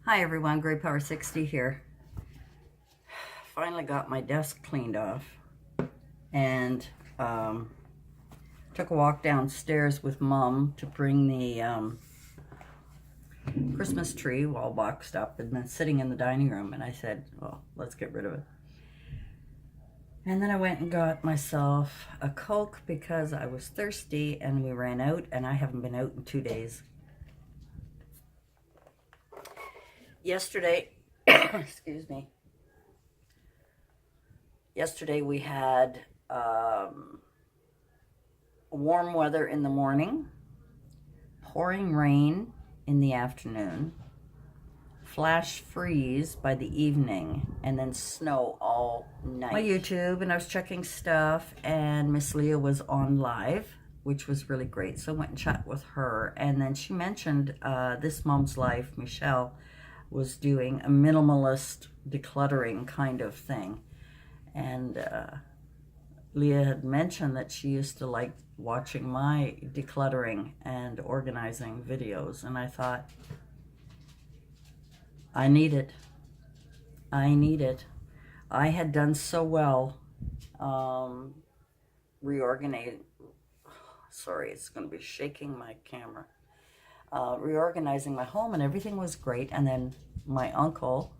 Hi everyone, Great Power 60 here. Finally got my desk cleaned off and took a walk downstairs with Mom to bring the Christmas tree all boxed up and then sitting in the dining room, and I said, well, let's get rid of it. And then I went and got myself a Coke because I was thirsty and we ran out, and I haven't been out in 2 days. Yesterday, excuse me. Yesterday we had warm weather in the morning, pouring rain in the afternoon, flash freeze by the evening, and then snow all night. My YouTube, and I was checking stuff, and Miss Leah was on live, which was really great. So I went and chat with her, and then she mentioned This Mom's Life, Michelle, was doing a minimalist decluttering kind of thing. And Leah had mentioned that she used to like watching my decluttering and organizing videos, and I thought, I need it. I need it. I had done so well reorganizing. Sorry, it's going to be shaking my camera. Reorganizing my home, and everything was great. And then my uncle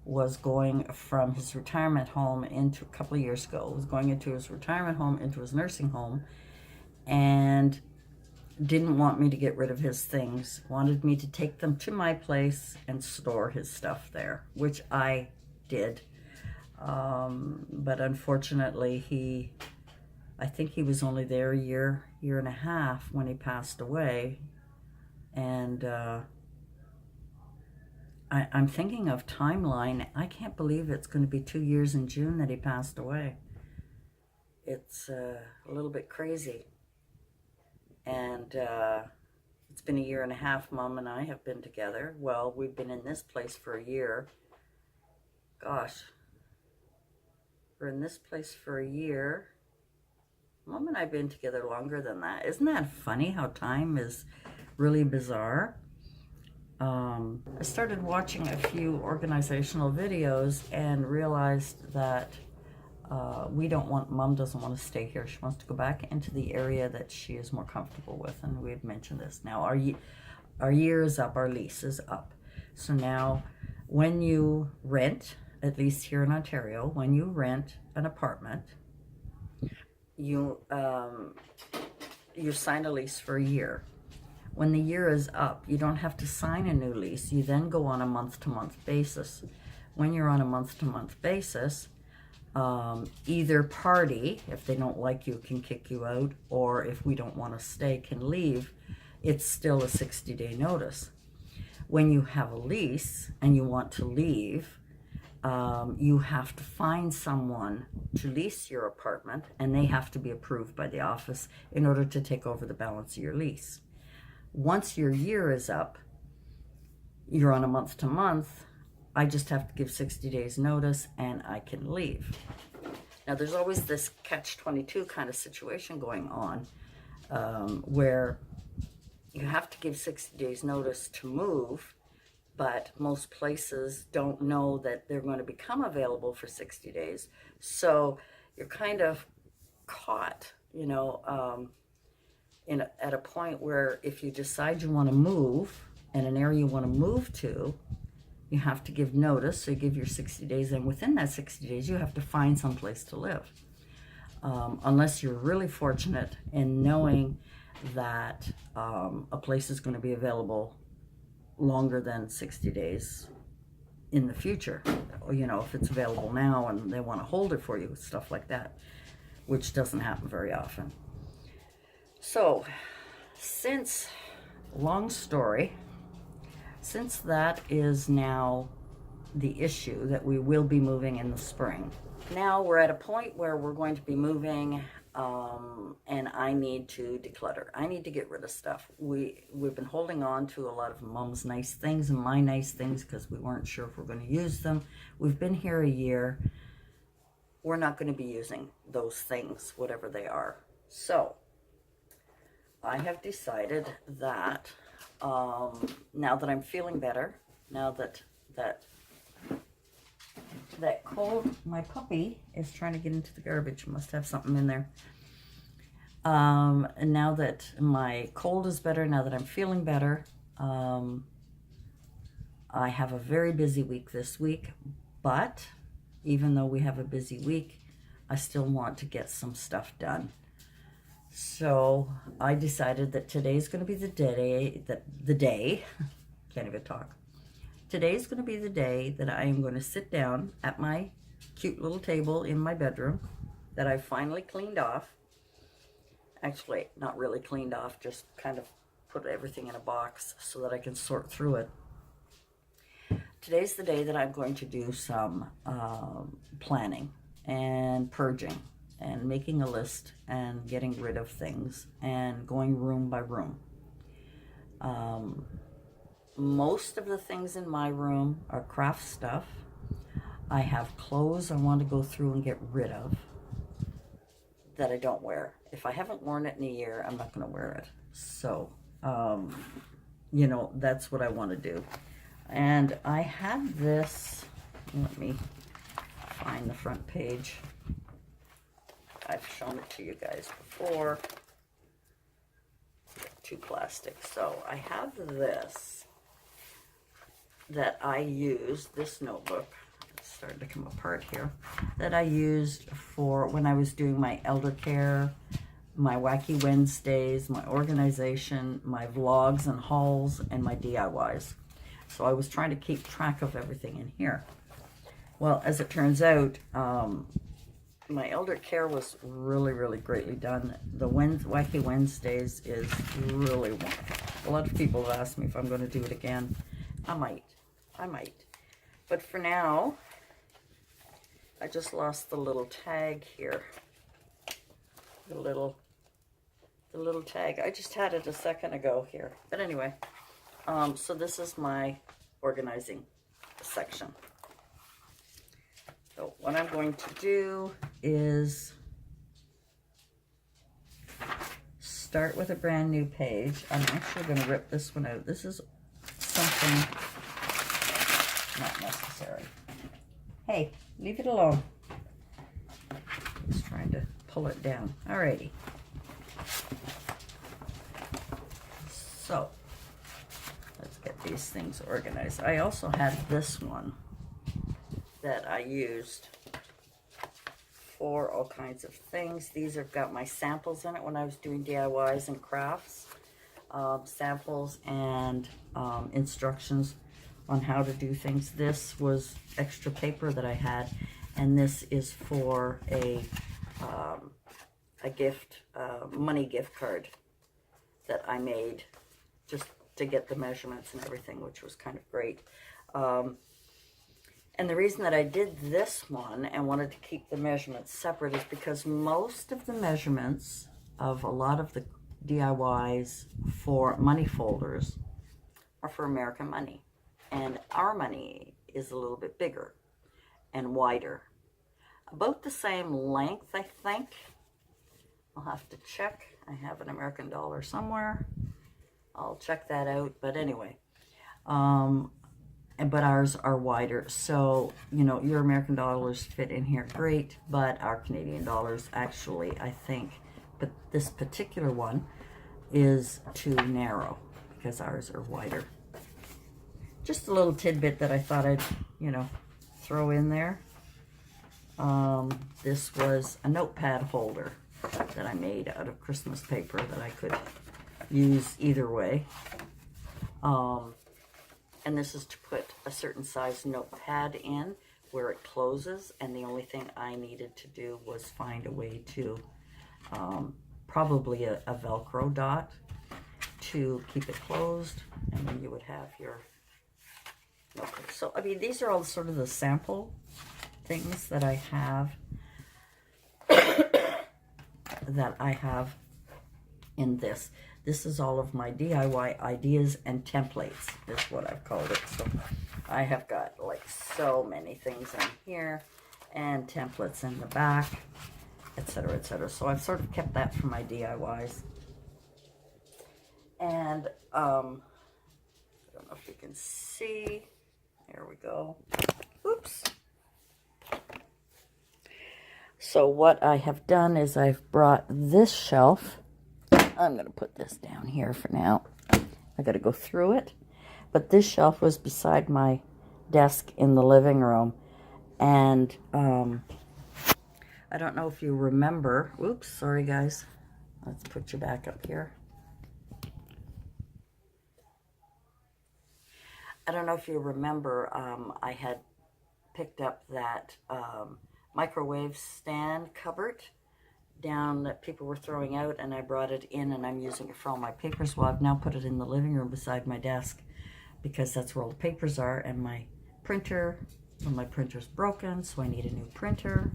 was going from his retirement home into, a couple of years ago, was going into his retirement home, into his nursing home, and didn't want me to get rid of his things, wanted me to take them to my place and store his stuff there, which I did. But unfortunately, I think he was only there a year and a half when he passed away. And I'm thinking of timeline. I can't believe it's going to be 2 years in June that he passed away. It's a little bit crazy. And it's been a year and a half Mom and I have been together. Well, we've been in this place for a year. Gosh, we're in this place for a year. Mom and I have been together longer than that. Isn't that funny how time is really bizarre? I started watching a few organizational videos and realized that Mom doesn't want to stay here. She wants to go back into the area that she is more comfortable with, and we've mentioned this. Now our year is up, our lease is up. So now when you rent, at least here in Ontario, when you rent an apartment, you sign a lease for a year. When the year is up, you don't have to sign a new lease. You then go on a month-to-month basis. When you're on a month-to-month basis, either party, if they don't like you, can kick you out, or if we don't want to stay, can leave. It's still a 60-day notice. When you have a lease and you want to leave, you have to find someone to lease your apartment, and they have to be approved by the office in order to take over the balance of your lease. Once your year is up, you're on a month-to-month, I just have to give 60 days notice and I can leave. Now there's always this catch-22 kind of situation going on where you have to give 60 days notice to move, but most places don't know that they're going to become available for 60 days. So you're kind of caught, at a point where if you decide you want to move in an area you want to move to, you have to give notice. So you give your 60 days, and within that 60 days, you have to find some place to live. Unless you're really fortunate in knowing that a place is going to be available longer than 60 days in the future. If it's available now and they want to hold it for you, stuff like that, which doesn't happen very often. So, long story, since that is now the issue that we will be moving in the spring. Now we're at a point where we're going to be moving, and I need to declutter. I need to get rid of stuff. We've been holding on to a lot of Mom's nice things and my nice things because we weren't sure if we're going to use them. We've been here a year. We're not going to be using those things, whatever they are. So I have decided that now that I'm feeling better, now that cold, my puppy is trying to get into the garbage, must have something in there. And now that my cold is better, now that I'm feeling better, I have a very busy week this week, but even though we have a busy week, I still want to get some stuff done. So I decided that today's going to be the day, can't even talk. Today's going to be the day that I am going to sit down at my cute little table in my bedroom that I finally cleaned off. Actually, not really cleaned off, just kind of put everything in a box so that I can sort through it. Today's the day that I'm going to do some planning and purging and making a list and getting rid of things and going room by room. Most of the things in my room are craft stuff. I have clothes I want to go through and get rid of that I don't wear. If I haven't worn it in a year, I'm not going to wear it. So, you know, that's what I want to do. And I had this, let me find the front page. I've shown it to you guys before. Two plastics. So I have this that I used, this notebook, it's starting to come apart here, that I used for when I was doing my elder care, my Wacky Wednesdays, my organization, my vlogs and hauls, and my DIYs. So I was trying to keep track of everything in here. Well, as it turns out, my elder care was really, really greatly done. The Wacky Wednesdays is really wonderful. A lot of people have asked me if I'm going to do it again. I might. But for now, I just lost the little tag here. The little tag. I just had it a second ago here. But anyway, so this is my organizing section. So what I'm going to do is start with a brand new page. I'm actually going to rip this one out. This is something not necessary. Hey, leave it alone. Just trying to pull it down. Alrighty. So let's get these things organized. I also had this one that I used for all kinds of things. These have got my samples in it when I was doing DIYs and crafts. Samples and instructions on how to do things. This was extra paper that I had, and this is for a gift, money gift card that I made just to get the measurements and everything, which was kind of great. And the reason that I did this one and wanted to keep the measurements separate is because most of the measurements of a lot of the DIYs for money folders are for American money. And our money is a little bit bigger and wider. About the same length, I think. I'll have to check. I have an American dollar somewhere. I'll check that out. But anyway, but ours are wider. So, you know, your American dollars fit in here great, but our Canadian dollars actually, I think, but this particular one is too narrow because ours are wider. Just a little tidbit that I thought I'd, you know, throw in there. This was a notepad holder that I made out of Christmas paper that I could use either way. And this is to put a certain size notepad in where it closes, and the only thing I needed to do was find a way to, probably a Velcro dot to keep it closed, and then you would have your notebook. So, I mean, these are all sort of the sample things that I have, in this. This is all of my DIY ideas and templates, is what I've called it. So I have got like so many things in here and templates in the back, etc., etc. So I've sort of kept that for my DIYs. And know if you can see. There we go. Oops. So what I have done is I've brought this shelf. I'm going to put this down here for now. I got to go through it. But this shelf was beside my desk in the living room. And I don't know if you remember. Oops, sorry guys. Let's put you back up here. I don't know if you remember, I had picked up that microwave stand cupboard down that people were throwing out, and I brought it in and I'm using it for all my papers. Well, I've now put it in the living room beside my desk because that's where all the papers are, and my printer, well, my printer's broken, so I need a new printer.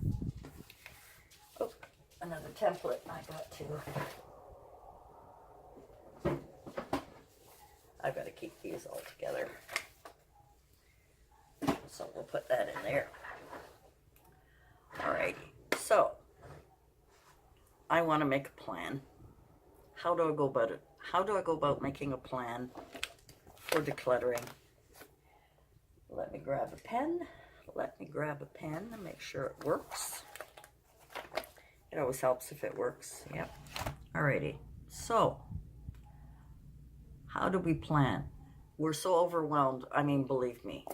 Oh, another template I got to. I've got to keep these all together. So we'll put that in there. Alrighty, so I want to make a plan. How do I go about it? How do I go about making a plan for decluttering? Let me grab a pen. Let me grab a pen and make sure it works. It always helps if it works. Yep. Alrighty. So, how do we plan? We're so overwhelmed. I mean, believe me.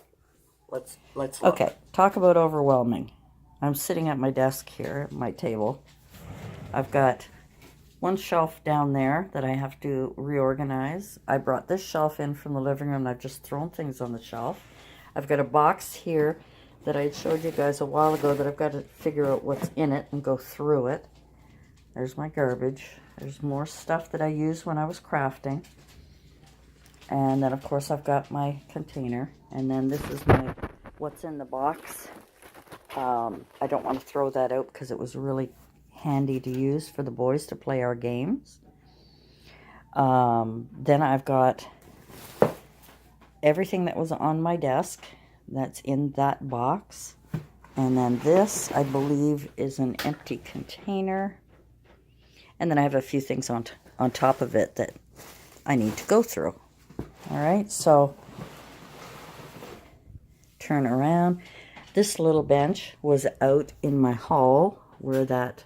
Let's look. Okay, talk about overwhelming. I'm sitting at my desk here at my table. I've got one shelf down there that I have to reorganize. I brought this shelf in from the living room and I've just thrown things on the shelf. I've got a box here that I showed you guys a while ago that I've got to figure out what's in it and go through it. There's my garbage. There's more stuff that I used when I was crafting. And then of course I've got my container. And then this is my what's in the box. I don't want to throw that out because it was really handy to use for the boys to play our games. Then I've got everything that was on my desk that's in that box. And then this, I believe, is an empty container. And then I have a few things on top of it that I need to go through. All right, so turn around. This little bench was out in my hall where that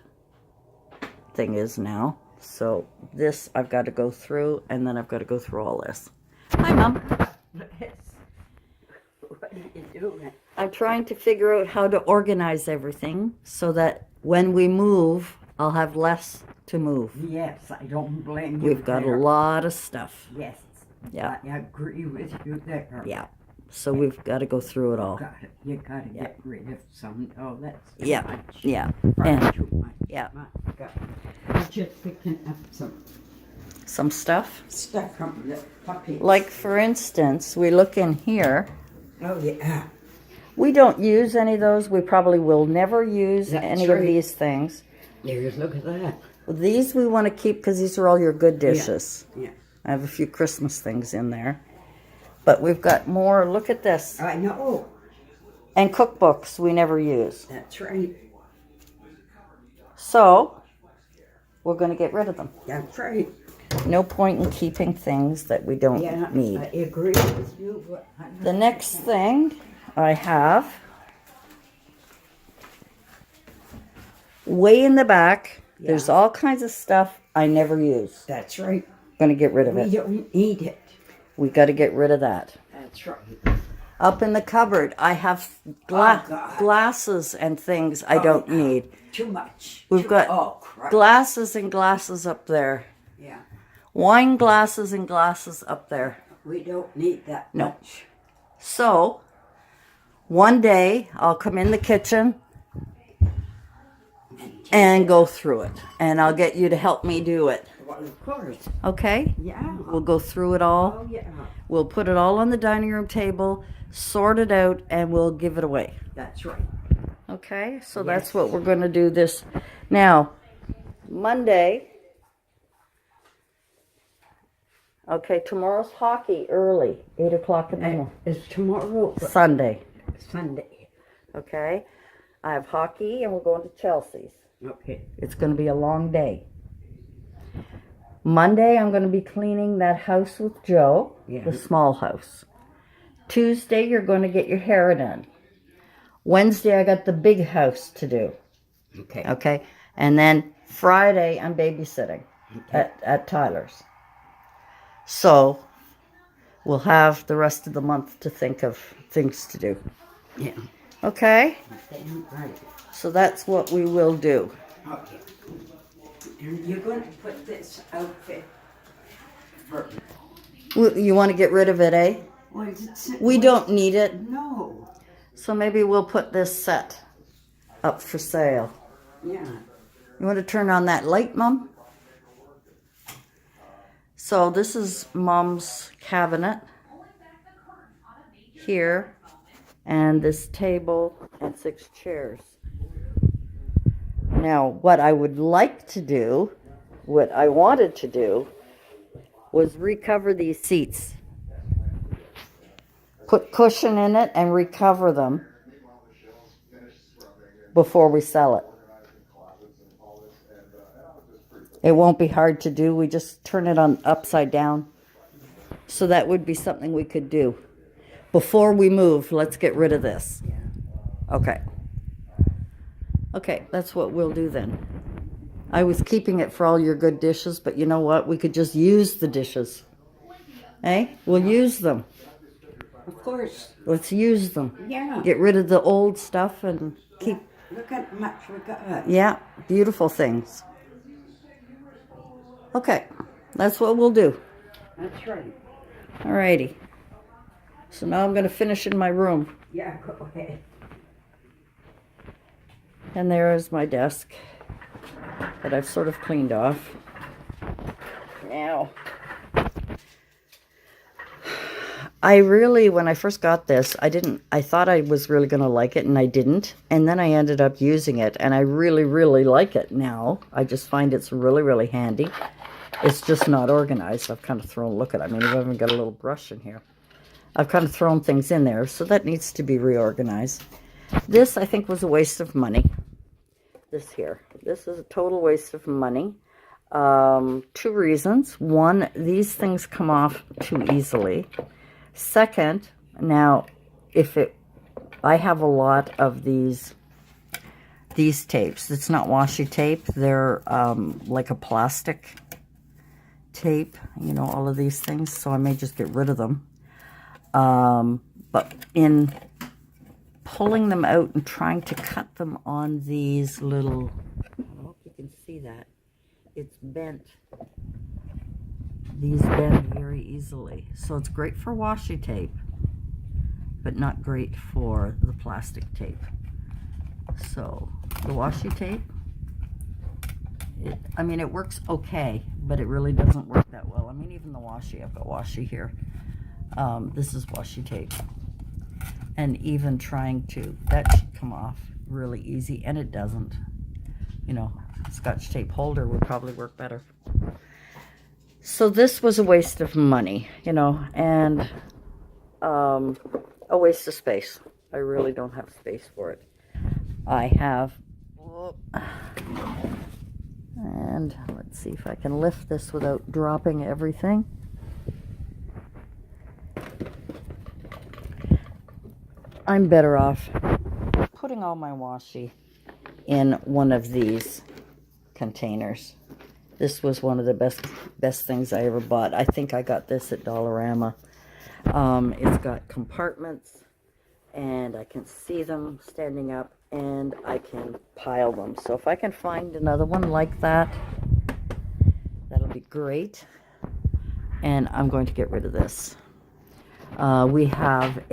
thing is now. So this I've got to go through, and then I've got to go through all this. Hi, Mom. What are you doing? I'm trying to figure out how to organize everything so that when we move, I'll have less to move. Yes, I don't blame you. We've got a lot of stuff. Yes. Yeah. I agree with you there. Yeah. So we've got to go through it all. You gotta get rid of some. Oh, that's too Yeah. much. Yeah. Far And too much. yeah. My God. I'm just picking up some stuff. stuff from the puppies. Like for instance, we look in here. Oh, yeah. We don't use any of those. We probably will never use That's any right. of these things. There's, look at that. These we want to keep because these are all your good dishes. Yeah. I have a few Christmas things in there. But we've got more. Look at this. I know. And cookbooks we never use. That's right. So, we're going to get rid of them. That's right. No point in keeping things that we don't Yeah, need. I agree with you. But The next thing I have, way in the back, there's all kinds of stuff I never use. That's right. I'm going to get rid of We it. don't need it. We got to get rid of that. That's right. Up in the cupboard, I have God. glasses and things I don't need. Too much. We've got Oh, crap. glasses and glasses up there. Yeah. Wine glasses and glasses up there. We don't need that No. much. So, one day I'll come in the kitchen and go through it. And I'll get you to help me do it. Well, of course. Okay? Yeah. We'll go through it all. Oh, yeah. We'll put it all on the dining room table, sort it out, and we'll give it away. That's right. Okay? So that's what we're going to do this. Now, Monday. Okay, tomorrow's hockey early, 8 o'clock in the morning. It's tomorrow. Sunday. Sunday. Okay? I have hockey and we're going to Chelsea's. Okay. It's going to be a long day. Monday, I'm going to be cleaning that house with Joe, Yeah. the small house. Tuesday, you're going to get your hair done. Wednesday, I got the big house to do. Okay. Okay? And then Friday, I'm babysitting Okay. at Tyler's. So, we'll have the rest of the month to think of things to do. Yeah. Okay? Right. So that's what we will do. Okay. And you're going to put this outfit for... You want to get rid of it, eh? Well, it's, We don't need it. No. So maybe we'll put this set up for sale. Yeah. You want to turn on that light, Mom? So this is Mom's cabinet here, and this table and 6 chairs. Now, what I would like to do, what I wanted to do, was recover these seats. Put cushion in it and recover them before we sell it. It won't be hard to do. We just turn it on upside down. So that would be something we could do. Before we move, let's get rid of this. Okay. Okay, that's what we'll do then. I was keeping it for all your good dishes, but you know what? We could just use the dishes. Eh? We'll use them. Of course. Let's use them. Yeah. Get rid of the old stuff and keep... Look at how much we got. Yeah, beautiful things. Okay, that's what we'll do. That's right. Alrighty. So now I'm going to finish in my room. Yeah, go ahead. And there is my desk that I've sort of cleaned off. Now, I really, when I first got this, I thought I was really going to like it, and I didn't. And then I ended up using it, and I really, really like it now. I just find it's really, really handy. It's just not organized. I've kind of thrown, look at it. I mean, I've even got a little brush in here. I've kind of thrown things in there, so that needs to be reorganized. This, I think, was a waste of money. This here. This is a total waste of money. 2 reasons. One, these things come off too easily. Second, now, I have a lot of these tapes. It's not washi tape. They're like a plastic tape, you know, all of these things. So I may just get rid of them. But in pulling them out and trying to cut them on these little, I hope you can see that, it's bent. These bend very easily. So it's great for washi tape, but not great for the plastic tape. So the washi tape, it works okay, but it really doesn't work that well. I mean, even the washi, I've got washi here. This is washi tape. And even trying to, that should come off really easy, and it doesn't. You know, Scotch tape holder would probably work better. So this was a waste of money, you know, and a waste of space. I really don't have space for it. I have, and let's see if I can lift this without dropping everything. I'm better off putting all my washi in one of these containers. This was one of the best things I ever bought. I think I got this at Dollarama. It's got compartments, and I can see them standing up, and I can pile them. So if I can find another one like that, that'll be great. And I'm going to get rid of this. We have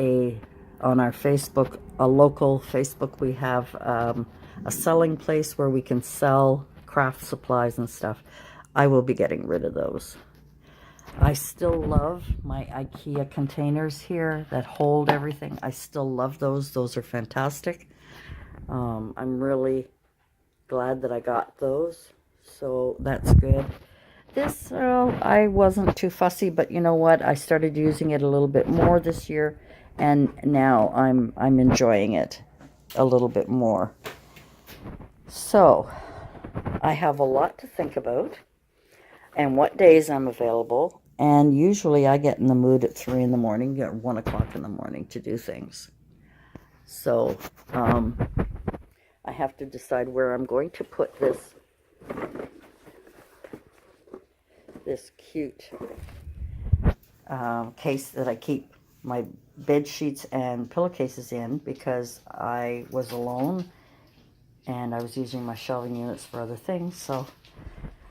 on our Facebook, a local Facebook, we have a selling place where we can sell craft supplies and stuff. I will be getting rid of those. I still love my IKEA containers here that hold everything. I still love those. Those are fantastic. I'm really glad that I got those. So that's good. This, I wasn't too fussy, but you know what? I started using it a little bit more this year, and now I'm enjoying it a little bit more. So I have a lot to think about. and what days I'm available. And usually I get in the mood at 3 in the morning or 1 o'clock in the morning to do things. So I have to decide where I'm going to put this cute case that I keep my bed sheets and pillowcases in, because I was alone and I was using my shelving units for other things. So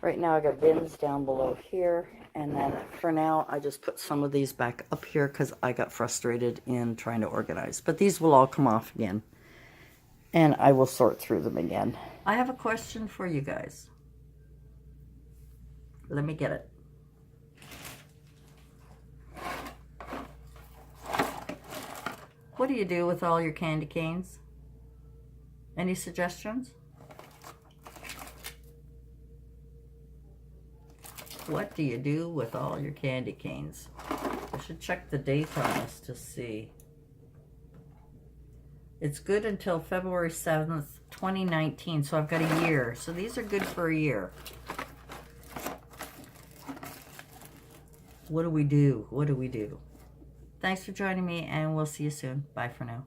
right now I got bins down below here, and then for now I just put some of these back up here because I got frustrated in trying to organize. But these will all come off again, and I will sort through them again. I have a question for you guys. Let me get it. What do you do with all your candy canes? Any suggestions? What do you do with all your candy canes? I should check the date on this to see. It's good until February 7th, 2019, so I've got a year. So these are good for a year. What do we do? What do we do? Thanks for joining me, and we'll see you soon. Bye for now.